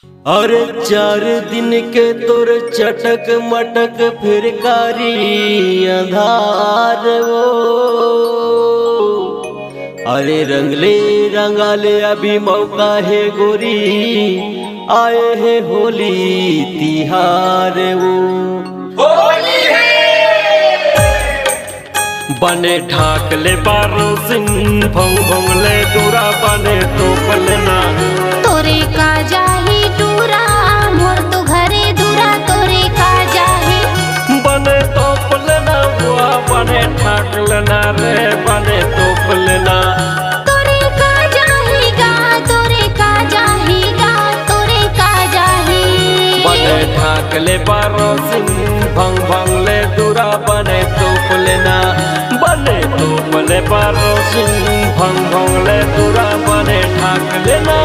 अरे 4 दिन के तोर चटक मटक फिर कारी अंधार वो। अरे रंगले रंगाले अभी मौका है गोरी, आए हैं होली तिहार वो। होली है बने ढाकले बारो सिंह भंग भंगले दूरा बने तो पलना तोरे का जाही दूरा मोर तो घरे दूरा तोरे का जाही बने तो पलना हुआ बने ढाकलना रे बने तो पलना तोरे का जाही गा तोरे का जाही गा तोरे का जाही बने ढाकले बारो सिंह भंग भंगले दूरा बने तो पलना बने तो पले बारो सिंह भंग भंगले दूरा बने ढाकलेना।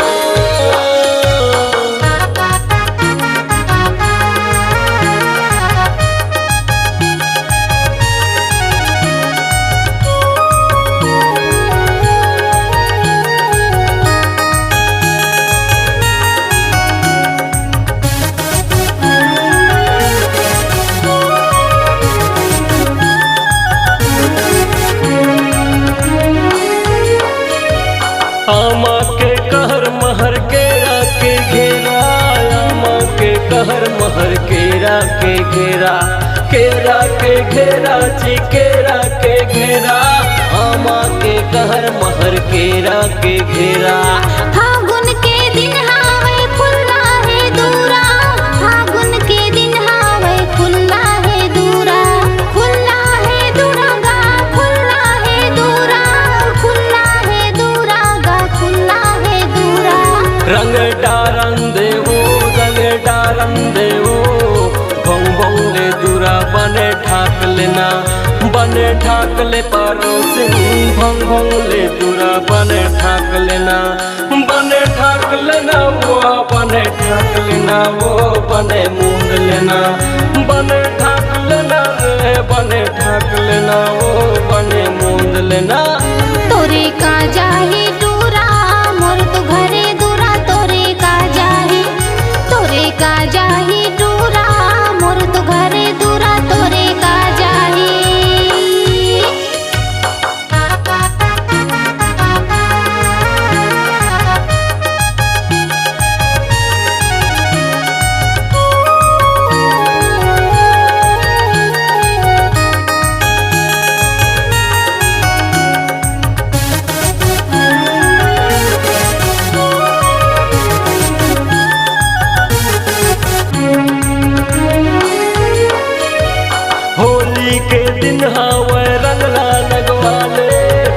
आमा के कहर महर केरा के घेरा, आमा के कहर महर केरा के घेरा, केरा के घेरा जी केरा के घेरा, आमा के कहर महर केरा के घेरा। फागुन के दिन हावे खुल्ला है दूरा फागुन के दिन हावे खुल्ला है दूरा खुल्ला है दूरा गा खुल्ला है दूरा खुल्ला है दूरा गा खुल्ला है दूरा। रंग डारन देवो भंग भंगले दूरा बने ठाक लेना बने ठाक ले पारो सिंह भंग भंगले दूरा बने ठाक लेना बने ठाक लेना वो बने ठाक लेना वो बने मूंद लेना बने ठाक लेना रे बने ठाक लेना वो बने मूंद लेना। तोरे का जाही दूरा मोर तो घरे दूरा तोरे का जाही दूरा मोर तो घरे दूरा तोरे का जाही। होली के दिन हावे रंगला लगवाले,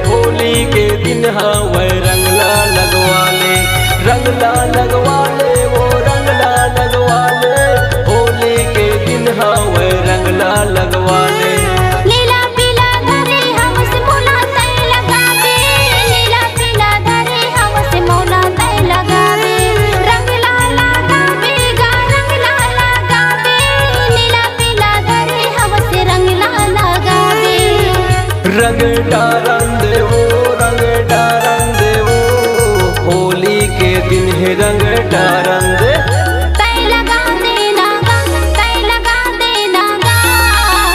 होली के दिन हावे रंगला लगवाले, रंगला लगवाले वो रंगला लगवाले, होली के दिन हावे रंगला लगवाले। नीला पीला धरे हमसे मोला तय लगावे नीला पीला धरे हमसे मोला तय लगावे रंगला लगावे गा रंगला लगावे नीला पीला धरे हमसे रंगला लगावे। रंग डारन देवो होली के दिन है रंग डारन दे तय लगा देना गा तय लगा देना गा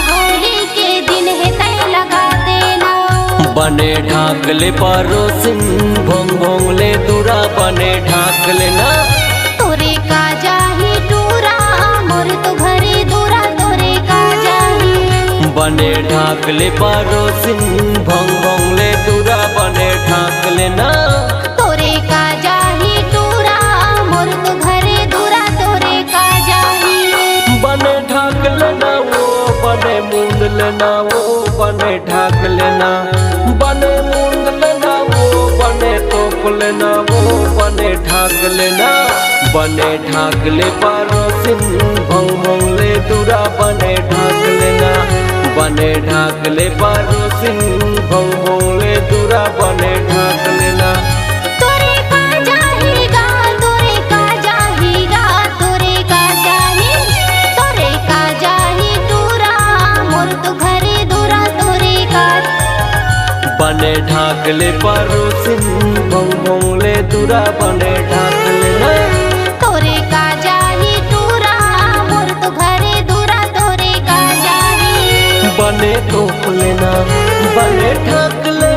होली के दिन है तय लगा देना। बने ढाकले पारो सिंह भंग भंगले दूरा बने ढाक लेना तोरे का जाही दूरा मोर तो घरे दूरा तोरे का जाही बने ढाकले पारो सिंह भंग भंगले दूरा बने ढाक लेना। तोरे का जाही दूरा मोर तो घरे दूरा तोरे का जाही बने ढाक लेना वो बने मूंद लेना वो बने ढाक लेना बने मूंद लेना वो बने तोप लेना वो बने ढाक लेना बने ढाक ले पारो सिंह भंग भंगले दूरा बने ढाक लेना बने ढाक ले पारो सिंह भंग भंगले दूरा बने ढाक लेना। तोरे का जाही गा तोरे का जाही गा तोरे का जाही दूरा मोर तो घरे दूरा तोरे का बने ढाकले पारो सिंह भंग भंगले दूरा बने ढाकले ना तोरे का तोप लेना बने ढक लेना